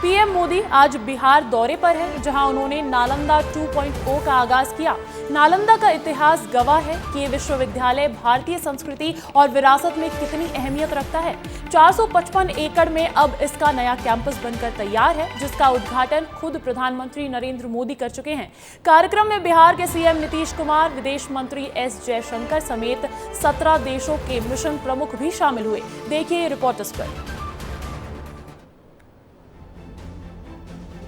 PM Modi आज बिहार दौरे पर है, जहां उन्होंने नालंदा 2.0 का आगाज किया। नालंदा का इतिहास गवाह है कि ये विश्वविद्यालय भारतीय संस्कृति और विरासत में कितनी अहमियत रखता है। 455 एकड़ में अब इसका नया कैंपस बनकर तैयार है, जिसका उद्घाटन खुद प्रधानमंत्री नरेंद्र मोदी कर चुके हैं। कार्यक्रम में बिहार के सीएम नीतीश कुमार, विदेश मंत्री एस जयशंकर समेत 17 देशों के मिशन प्रमुख भी शामिल हुए। देखिए रिपोर्ट इस पर।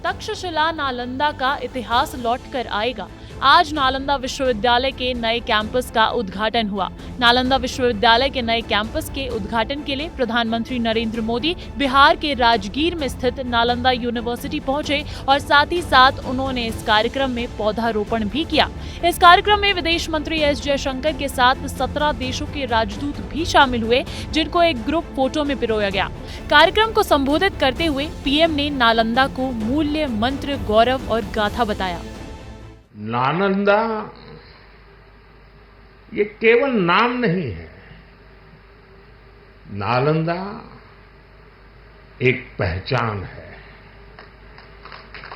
तक्षशिला नालंदा का इतिहास लौट कर आएगा। आज नालंदा विश्वविद्यालय के नए कैंपस का उद्घाटन हुआ। नालंदा विश्वविद्यालय के नए कैंपस के उद्घाटन के लिए प्रधानमंत्री नरेंद्र मोदी बिहार के राजगीर में स्थित नालंदा यूनिवर्सिटी पहुंचे और साथ ही साथ उन्होंने इस कार्यक्रम में पौधारोपण भी किया। इस कार्यक्रम में विदेश मंत्री एस जयशंकर के साथ 17 देशों के राजदूत भी शामिल हुए, जिनको एक ग्रुप फोटो में पिरोया गया। कार्यक्रम को संबोधित करते हुए पीएम ने नालंदा को मूल्य, मंत्र, गौरव और गाथा बताया। नालंदा ये केवल नाम नहीं है। नालंदा एक पहचान है,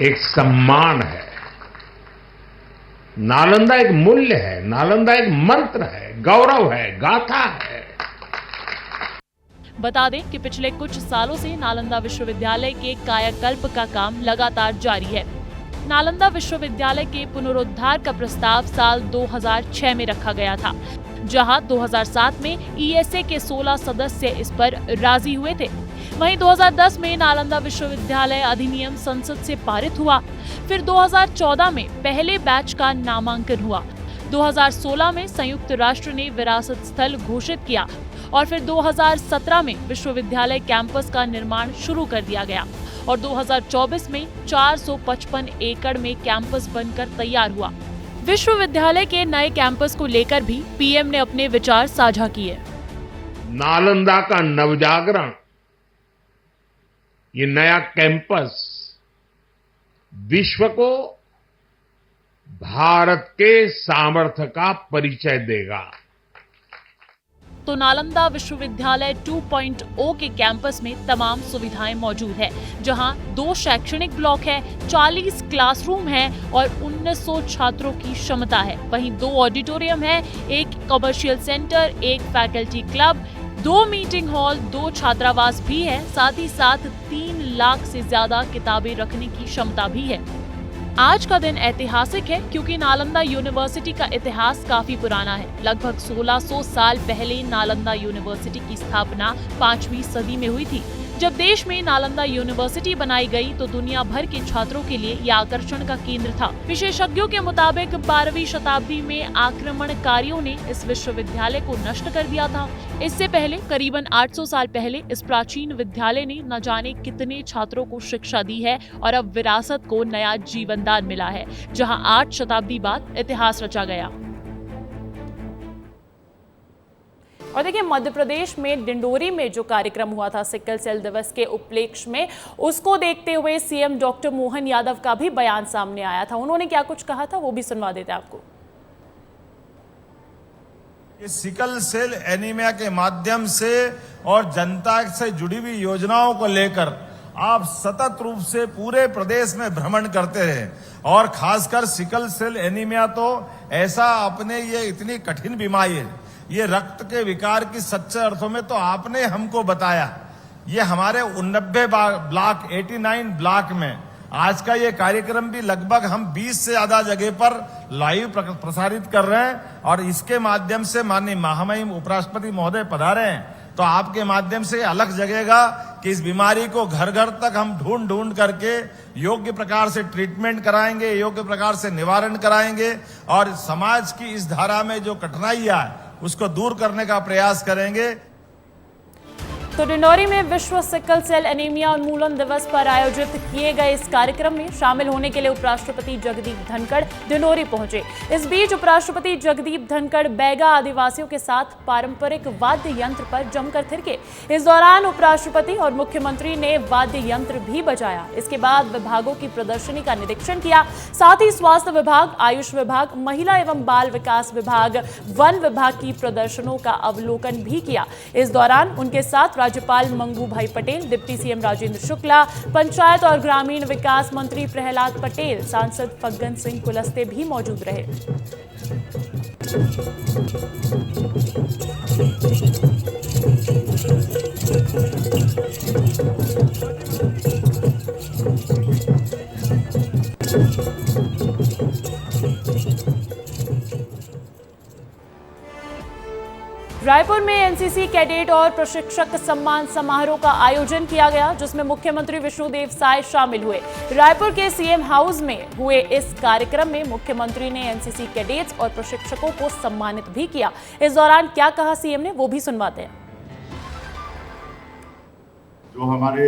एक सम्मान है। नालंदा एक मूल्य है, नालंदा एक मंत्र है, गौरव है, गाथा है। बता दें कि पिछले कुछ सालों से नालंदा विश्वविद्यालय के कायाकल्प का काम लगातार जारी है। नालंदा विश्वविद्यालय के पुनरुद्धार का प्रस्ताव साल 2006 में रखा गया था, जहां 2007 में ईएसए के 16 सदस्य इस पर राजी हुए थे। वहीं 2010 में नालंदा विश्वविद्यालय अधिनियम संसद से पारित हुआ। फिर 2014 में पहले बैच का नामांकन हुआ। 2016 में संयुक्त राष्ट्र ने विरासत स्थल घोषित किया और फिर 2017 में विश्वविद्यालय कैंपस का निर्माण शुरू कर दिया गया और 2024 में 455 एकड़ में कैंपस बनकर तैयार हुआ। विश्वविद्यालय के नए कैंपस को लेकर भी पीएम ने अपने विचार साझा किए। नालंदा का नवजागरण, ये नया कैंपस विश्व को भारत के सामर्थ्य का परिचय देगा। तो नालंदा विश्वविद्यालय 2.0 के कैंपस में तमाम सुविधाएं मौजूद है, जहां 2 शैक्षणिक ब्लॉक है, 40 क्लासरूम है और 1900 छात्रों की क्षमता है। वहीं 2 ऑडिटोरियम है, 1 commercial centre, 1 faculty club, 2 meeting hall, 2 छात्रावास भी है। साथ ही साथ 3 लाख से ज्यादा किताबें रखने की क्षमता भी है। आज का दिन ऐतिहासिक है क्योंकि नालंदा यूनिवर्सिटी का इतिहास काफी पुराना है। लगभग 1600 साल पहले नालंदा यूनिवर्सिटी की स्थापना 5वीं सदी में हुई थी। जब देश में नालंदा यूनिवर्सिटी बनाई गई तो दुनिया भर के छात्रों के लिए यह आकर्षण का केंद्र था। विशेषज्ञों के मुताबिक 12वीं शताब्दी में आक्रमणकारियों ने इस विश्वविद्यालय को नष्ट कर दिया था। इससे पहले करीबन 800 साल पहले इस प्राचीन विद्यालय ने न जाने कितने छात्रों को शिक्षा दी है और अब विरासत को नया जीवनदान मिला है, जहां 8 शताब्दी बाद इतिहास रचा गया। और देखिए, मध्य प्रदेश में डिंडोरी में जो कार्यक्रम हुआ था सिकल सेल दिवस के उपलक्ष्य में, उसको देखते हुए सीएम डॉक्टर मोहन यादव का भी बयान सामने आया था। उन्होंने क्या कुछ कहा था वो भी सुनवा देते हैं आपको। ये सिकल सेल एनीमिया के माध्यम से और जनता से जुड़ी हुई योजनाओं को लेकर आप सतत रूप से पूरे प्रदेश में भ्रमण करते रहे और खासकर सिकल सेल एनीमिया तो ऐसा अपने ये इतनी कठिन बीमारी है, ये रक्त के विकार की सच्चे अर्थों में तो आपने हमको बताया। ये हमारे 89 ब्लॉक 89 ब्लॉक में आज का ये कार्यक्रम भी लगभग हम 20 से ज्यादा जगह पर लाइव प्रसारित कर रहे हैं और इसके माध्यम से माननीय महामहिम उपराष्ट्रपति महोदय पधारे हैं, तो आपके माध्यम से अलग जगेगा कि इस बीमारी को घर घर तक हम ढूंढ करके योग्य प्रकार से ट्रीटमेंट कराएंगे, योग्य प्रकार से निवारण कराएंगे और समाज की इस धारा में जो कठिनाइयां है उसको दूर करने का प्रयास करेंगे। तो डिंडोरी में विश्व सिकल सेल एनीमिया उन्मूलन दिवस पर आयोजित किए गए इस कार्यक्रम में शामिल होने के लिए उपराष्ट्रपति जगदीप धनखड़ डिंडोरी पहुंचे। इस बीच उपराष्ट्रपति जगदीप धनखड़ बैगा आदिवासियों के साथ पारंपरिक वाद्य यंत्र पर जमकर थिरके। इस दौरान उपराष्ट्रपति और मुख्यमंत्री ने वाद्य यंत्र भी बजाया। इसके बाद विभागों की प्रदर्शनी का निरीक्षण किया। साथ ही स्वास्थ्य विभाग, आयुष विभाग, महिला एवं बाल विकास विभाग, वन विभाग की प्रदर्शनों का अवलोकन भी किया। इस दौरान उनके साथ राज्यपाल मंगू भाई पटेल, डिप्टी सीएम राजेंद्र शुक्ला, पंचायत और ग्रामीण विकास मंत्री प्रहलाद पटेल, सांसद फग्गन सिंह कुलस्ते भी मौजूद रहे। रायपुर में एनसीसी कैडेट और प्रशिक्षक सम्मान समारोह का आयोजन किया गया, जिसमें मुख्यमंत्री विष्णुदेव साय शामिल हुए। रायपुर के सीएम हाउस में हुए इस कार्यक्रम में मुख्यमंत्री ने एनसीसी कैडेट्स और प्रशिक्षकों को सम्मानित भी किया। इस दौरान क्या कहा सीएम ने, वो भी सुनवाते हैं। जो हमारे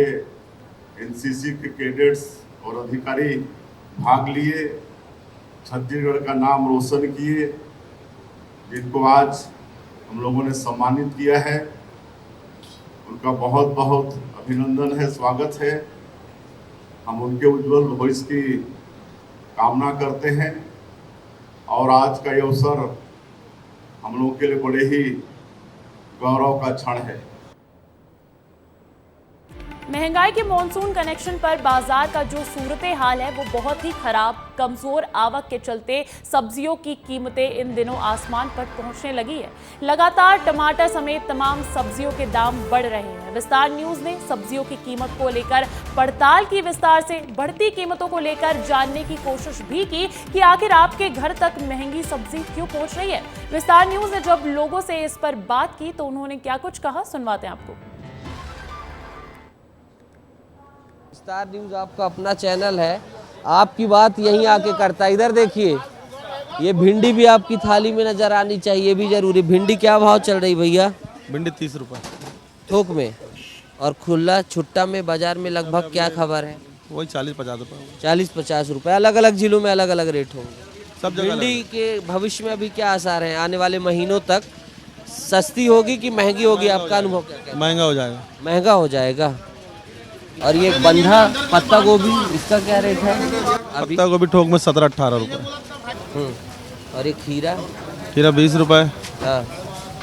एनसीसी के कैडेट्स और अधिकारी भाग लिए, छत्तीसगढ़ का नाम रोशन किए, जिनको आज हम लोगों ने सम्मानित किया है, उनका बहुत बहुत अभिनंदन है, स्वागत है। हम उनके उज्जवल भविष्य की कामना करते हैं और आज का ये अवसर हम लोगों के लिए बड़े ही गौरव का क्षण है। महंगाई के मॉनसून कनेक्शन पर बाजार का जो सूरत हाल है वो बहुत ही खराब। कमजोर आवक के चलते सब्जियों की कीमतें इन दिनों आसमान पर पहुंचने लगी है। लगातार टमाटर समेत तमाम सब्जियों के दाम बढ़ रहे हैं। विस्तार न्यूज ने सब्जियों की कीमत को लेकर पड़ताल की, विस्तार से बढ़ती कीमतों को लेकर जानने की कोशिश भी की कि आखिर आपके घर तक महंगी सब्जी क्यों पहुंच रही है। विस्तार न्यूज ने जब लोगों से इस पर बात की तो उन्होंने क्या कुछ कहा, सुनवाते हैं आपको। विस्तार न्यूज आपका अपना चैनल है, आपकी बात यहीं आके करता है। इधर देखिए, ये भिंडी भी आपकी थाली में नजर आनी चाहिए, भी जरूरी। भिंडी क्या भाव चल रही भैया? भिंडी 30 रुपये थोक में, और खुला छुट्टा में बाजार में लगभग क्या खबर है? वही 40-50 रुपये। 40-50 रुपये। अलग अलग जिलों में अलग अलग रेट होंगे। सब जगह भिंडी के भविष्य में अभी क्या आसार हैं? आने वाले महीनों तक सस्ती होगी कि महंगी होगी? आपका अनुभव क्या है? महंगा हो जाएगा। महंगा हो जाएगा। और ये बंधा पत्ता गोभी, इसका क्या रेट है अभी? पत्ता गोभी थोक में 17-18 रुपये। और ये खीरा? खीरा 20 रुपये। हाँ,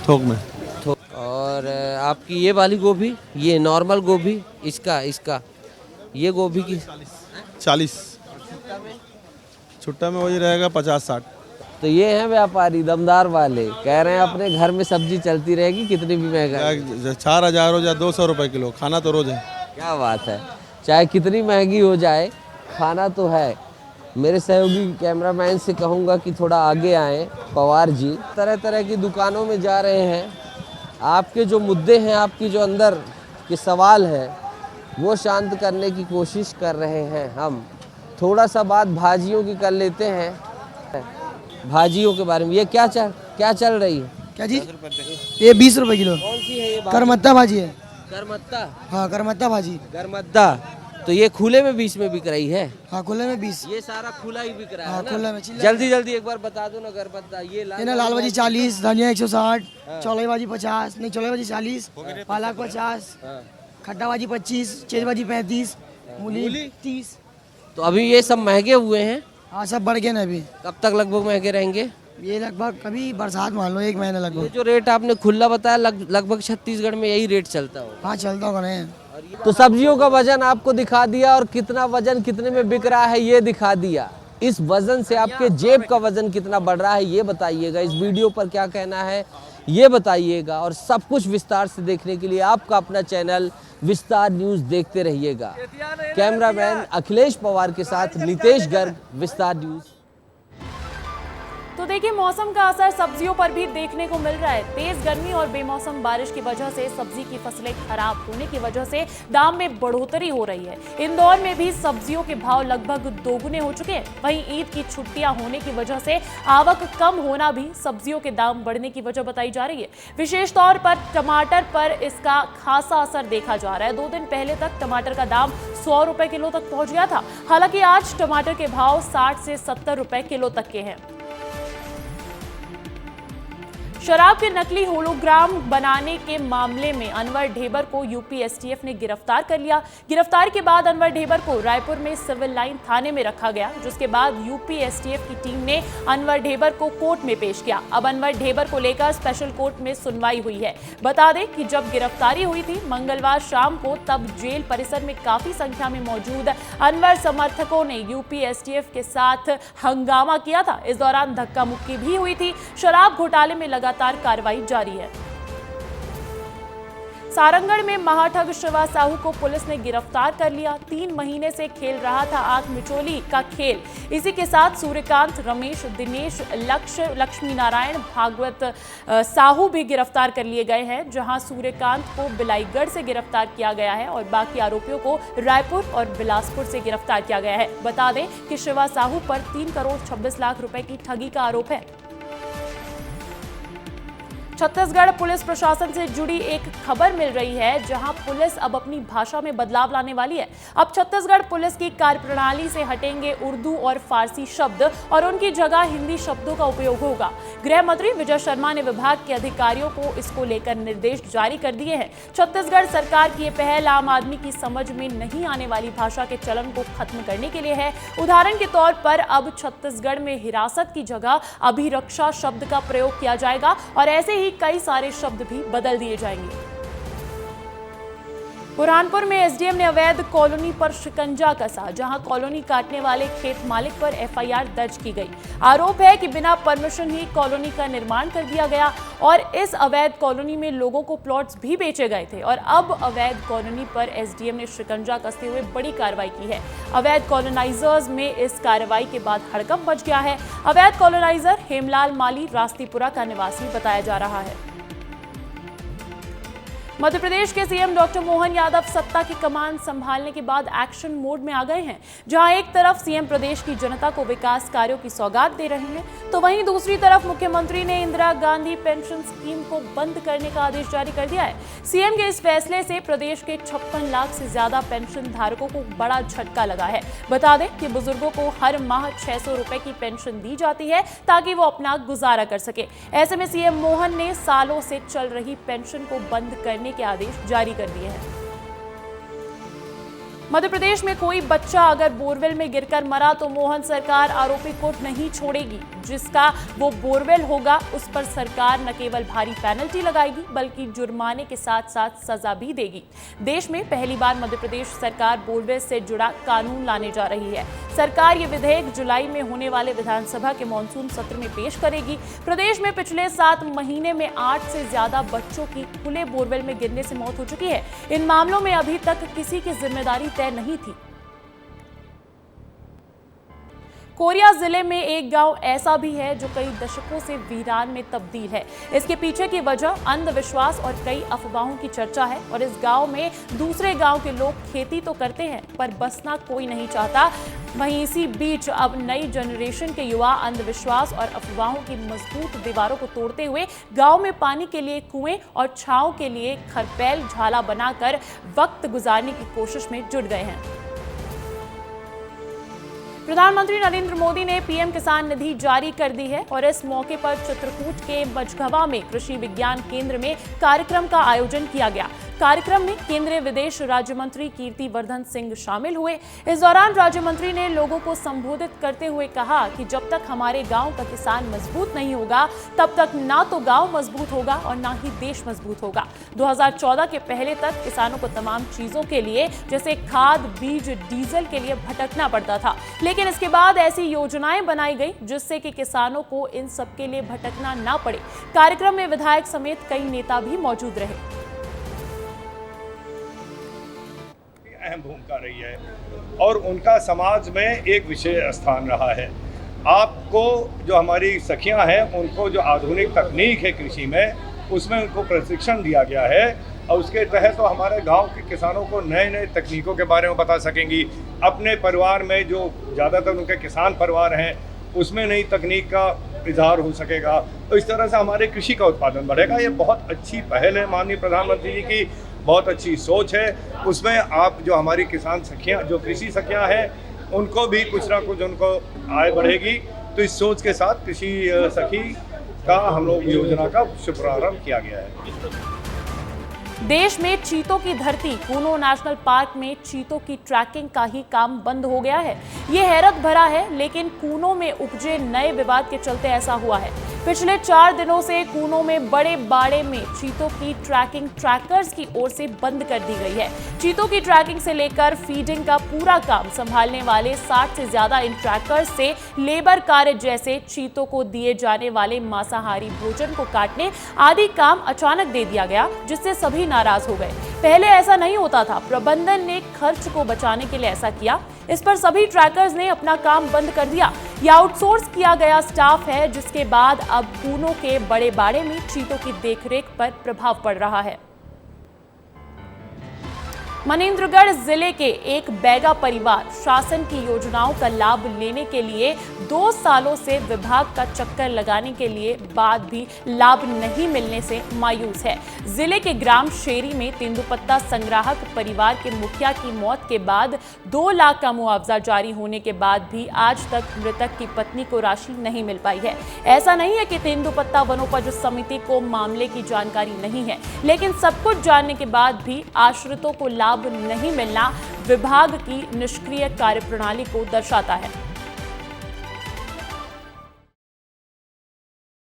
थोक में। और आपकी ये वाली गोभी, ये नॉर्मल गोभी, इसका ये गोभी की 40। छुट्टा में वही रहेगा 50-60। तो ये हैं व्यापारी दमदार वाले, कह रहे हैं अपने घर में सब्जी चलती रहेगी कितनी भी महंगाई। 4000 हो जाए 200 रुपये किलो, खाना तो रोज है। क्या बात है, चाहे कितनी महंगी हो जाए खाना तो है। मेरे सहयोगी कैमरामैन से कहूँगा कि थोड़ा आगे आए। पवार जी तरह तरह की दुकानों में जा रहे हैं, आपके जो मुद्दे हैं, आपकी जो अंदर के सवाल हैं, वो शांत करने की कोशिश कर रहे हैं। हम थोड़ा सा बात भाजियों की कर लेते हैं। भाजियों के बारे में, ये क्या चल रही है? क्या जी? ये 20 रुपए किलो। कौन सी है ये? करमत्ता भाजी है। करमत्ता? हाँ, करमत्ता भाजी। करमत्ता तो ये खुले में 20 में बिक रही है? हाँ, खुले में 20। ये सारा खुला ही बिक रहा हाँ, है ना? खुला में। जल्दी एक बार बता दो ना करमत्ता। ये ना लाल भाजी 40, धनिया 160, चौलाई भाजी 50, नहीं चौलाई भाजी 40, पालक 50, खट्टा भाजी 25, चेज भाजी 35, मूली 30। तो अभी ये सब महंगे हुए हैं? हाँ, सब बढ़ गए ना अभी। कब तक लगभग महंगे रहेंगे? ये लगभग कभी बरसात मान लो 1 महीना ये लगभग। जो रेट आपने खुला बताया लगभग छत्तीसगढ़ में यही रेट चलता हो? हाँ, चलता होगा नहीं। तो सब्जियों का वजन आपको दिखा दिया, और कितना वजन कितने में बिक रहा है ये दिखा दिया। इस वजन से आपके जेब का वजन कितना बढ़ रहा है ये बताइएगा। इस वीडियो पर क्या कहना है ये बताइएगा, और सब कुछ विस्तार से देखने के लिए आपका अपना चैनल विस्तार न्यूज देखते रहिएगा। कैमरामैन अखिलेश पवार के साथ नितेश गर्ग, विस्तार न्यूज। तो देखिए, मौसम का असर सब्जियों पर भी देखने को मिल रहा है। तेज गर्मी और बेमौसम बारिश की वजह से सब्जी की फसलें खराब होने की वजह से दाम में बढ़ोतरी हो रही है। इंदौर में भी सब्जियों के भाव लगभग दोगुने हो चुके हैं। वहीं ईद की छुट्टियां होने की वजह से आवक कम होना भी सब्जियों के दाम बढ़ने की वजह बताई जा रही है। विशेष तौर पर टमाटर पर इसका खासा असर देखा जा रहा है। 2 दिन पहले तक टमाटर का दाम 100 रुपए किलो तक पहुंच गया था। हालांकि आज टमाटर के भाव 60 से 70 रुपए किलो तक के हैं। शराब के नकली होलोग्राम बनाने के मामले में अनवर ढेबर को यूपी एसटीएफ ने गिरफ्तार कर लिया। गिरफ्तार के बाद अनवर ढेबर को रायपुर में सिविल लाइन थाने में रखा गया, जिसके बाद यूपी एसटीएफ की टीम ने अनवर ढेबर को कोर्ट में पेश किया। अब अनवर ढेबर को लेकर स्पेशल कोर्ट में सुनवाई हुई है। बता दें कि जब गिरफ्तारी हुई थी मंगलवार शाम को, तब जेल परिसर में काफी संख्या में मौजूद अनवर समर्थकों ने यूपी एसटीएफ के साथ हंगामा किया था। इस दौरान धक्का मुक्की भी हुई थी। शराब घोटाले में लगातार कार्रवाई जारी है। सारंगढ़ में महाठग शिवा साहू को पुलिस ने गिरफ्तार कर लिया। 3 महीने से खेल रहा था आंख मिचोली का खेल। इसी के साथ सूर्यकांत, रमेश, दिनेश, लक्ष्मी नारायण, भागवत साहू भी गिरफ्तार कर लिए गए हैं, जहां सूर्यकांत को बिलाईगढ़ से गिरफ्तार किया गया है और बाकी आरोपियों को रायपुर और बिलासपुर से गिरफ्तार किया गया है। बता दें कि शिवा साहू पर 3 करोड़ 26 लाख रुपए की ठगी का आरोप है। छत्तीसगढ़ पुलिस प्रशासन से जुड़ी एक खबर मिल रही है, जहां पुलिस अब अपनी भाषा में बदलाव लाने वाली है। अब छत्तीसगढ़ पुलिस की कार्यप्रणाली से हटेंगे उर्दू और फारसी शब्द और उनकी जगह हिंदी शब्दों का उपयोग होगा। गृह मंत्री विजय शर्मा ने विभाग के अधिकारियों को इसको लेकर निर्देश जारी कर दिए हैं। छत्तीसगढ़ सरकार की यह पहल आम आदमी की समझ में नहीं आने वाली भाषा के चलन को खत्म करने के लिए है। उदाहरण के तौर पर अब छत्तीसगढ़ में हिरासत की जगह अभिरक्षा शब्द का प्रयोग किया जाएगा और ऐसे ही कई सारे शब्द भी बदल दिए जाएंगे। बुरहानपुर में एसडीएम ने अवैध कॉलोनी पर शिकंजा कसा, जहां कॉलोनी काटने वाले खेत मालिक पर एफआईआर दर्ज की गई। आरोप है कि बिना परमिशन ही कॉलोनी का निर्माण कर दिया गया और इस अवैध कॉलोनी में लोगों को प्लॉट्स भी बेचे गए थे और अब अवैध कॉलोनी पर एसडीएम ने शिकंजा कसते हुए बड़ी कार्रवाई की है। अवैध कॉलोनाइजर्स में इस कार्रवाई के बाद हड़कंप मच गया है। अवैध कॉलोनाइजर हेमलाल माली रास्तीपुरा का निवासी बताया जा रहा है। मध्य प्रदेश के सीएम डॉक्टर मोहन यादव सत्ता की कमान संभालने के बाद एक्शन मोड में आ गए हैं। जहां एक तरफ सीएम प्रदेश की जनता को विकास कार्यों की सौगात दे रहे हैं, तो वहीं दूसरी तरफ मुख्यमंत्री ने इंदिरा गांधी पेंशन स्कीम को बंद करने का आदेश जारी कर दिया है। सीएम के इस फैसले से प्रदेश के 56 लाख से ज्यादा पेंशन धारकों को बड़ा झटका लगा है। बता दें कि बुजुर्गों को हर माह 600 रुपए की पेंशन दी जाती है ताकि वो अपना गुजारा कर सके। ऐसे में सीएम मोहन ने सालों से चल रही पेंशन को बंद करने के आदेश जारी कर दिए हैं। मध्य प्रदेश में कोई बच्चा अगर बोरवेल में गिरकर मरा तो मोहन सरकार आरोपी को नहीं छोड़ेगी। जिसका वो बोरवेल होगा उस पर सरकार न केवल भारी पेनल्टी लगाएगी बल्कि जुर्माने के साथ साथ सजा भी देगी। देश में पहली बार मध्य प्रदेश सरकार बोरवेल से जुड़ा कानून लाने जा रही है। सरकार ये विधेयक जुलाई में होने वाले विधानसभा के मॉनसून सत्र में पेश करेगी। प्रदेश में पिछले 7 महीने में 8 से ज्यादा बच्चों की खुले बोरवेल में गिरने से मौत हो चुकी है। इन मामलों में अभी तक किसी की जिम्मेदारी तय नहीं थी। कोरिया जिले में एक गांव ऐसा भी है जो कई दशकों से वीरान में तब्दील है। इसके पीछे की वजह अंधविश्वास और कई अफवाहों की चर्चा है और इस गांव में दूसरे गांव के लोग खेती तो करते हैं पर बसना कोई नहीं चाहता। वहीं इसी बीच अब नई जनरेशन के युवा अंधविश्वास और अफवाहों की मजबूत दीवारों को तोड़ते हुए गांव में पानी के लिए कुएं और छांव के लिए खरपैल झाला बनाकर वक्त गुजारने की कोशिश में जुट गए हैं। प्रधानमंत्री नरेंद्र मोदी ने पीएम किसान निधि जारी कर दी है और इस मौके पर चित्रकूट के मझगवा में कृषि विज्ञान केंद्र में कार्यक्रम का आयोजन किया गया। कार्यक्रम में केंद्रीय विदेश राज्य मंत्री कीर्ति वर्धन सिंह शामिल हुए। इस दौरान राज्य मंत्री ने लोगों को संबोधित करते हुए कहा कि जब तक हमारे गांव का किसान मजबूत नहीं होगा तब तक ना तो गांव मजबूत होगा और ना ही देश मजबूत होगा। 2014 के पहले तक किसानों को तमाम चीजों के लिए जैसे खाद, बीज, डीजल के लिए भटकना पड़ता था, लेकिन इसके बाद ऐसी योजनाएं बनाई गई जिससे कि किसानों को इन सब के लिए भटकना ना पड़े। कार्यक्रम में विधायक समेत कई नेता भी मौजूद रहे। अहम भूमिका रही है और उनका समाज में एक विशेष स्थान रहा है। आपको जो हमारी सखियां हैं उनको जो आधुनिक तकनीक है कृषि में उसमें उनको प्रशिक्षण दिया गया है और उसके तहत तो हमारे गांव के किसानों को नए नए तकनीकों के बारे में बता सकेंगी। अपने परिवार में जो ज़्यादातर उनके किसान परिवार हैं उसमें नई तकनीक का इजहार हो सकेगा। तो इस तरह से हमारे कृषि का उत्पादन बढ़ेगा। ये बहुत अच्छी पहल है माननीय प्रधानमंत्री जी की, बहुत अच्छी सोच है। उसमें आप जो हमारी किसान सखियां, जो कृषि सखियां हैं उनको भी कुछ ना कुछ उनको आय बढ़ेगी। तो इस सोच के साथ कृषि सखी का हम लोग योजना का शुभारंभ किया गया है। देश में चीतों की धरती कूनो नेशनल पार्क में चीतों की ट्रैकिंग का ही काम बंद हो गया है। ये हैरत भरा है, लेकिन कूनो में उपजे नए विवाद के चलते ऐसा हुआ है। पिछले 4 दिनों से कूनो में बड़े बाड़े में चीतों की ट्रैकिंग ट्रैकर्स की ओर से बंद कर दी गई है। चीतों की ट्रैकिंग से लेकर फीडिंग का पूरा काम संभालने वाले 60 से ज्यादा इन ट्रैकर्स से लेबर कार्य जैसे चीतों को दिए जाने वाले मांसाहारी भोजन को काटने आदि काम अचानक दे दिया गया, जिससे सभी नाराज हो गए। पहले ऐसा नहीं होता था, प्रबंधन ने खर्च को बचाने के लिए ऐसा किया। इस पर सभी ट्रैकर्स ने अपना काम बंद कर दिया। यह आउटसोर्स किया गया स्टाफ है, जिसके बाद अब कूनो के बड़े बाड़े में चीतों की देखरेख पर प्रभाव पड़ रहा है। मनेंद्रगढ़ जिले के एक बैगा परिवार शासन की योजनाओं का लाभ लेने के लिए 2 सालों से विभाग का चक्कर लगाने के लिए बाद भी लाभ नहीं मिलने से मायूस है। जिले के ग्राम शेरी में तेंदुपत्ता संग्राहक परिवार के मुखिया की मौत के बाद 2 लाख का मुआवजा जारी होने के बाद भी आज तक मृतक की पत्नी को राशि नहीं मिल पाई है। ऐसा नहीं है कि तेंदुपत्ता वनोपज समिति को मामले की जानकारी नहीं है, लेकिन सब कुछ जानने के बाद भी आश्रितों को लाभ नहीं मिलना विभाग की निष्क्रिय कार्यप्रणाली को दर्शाता है।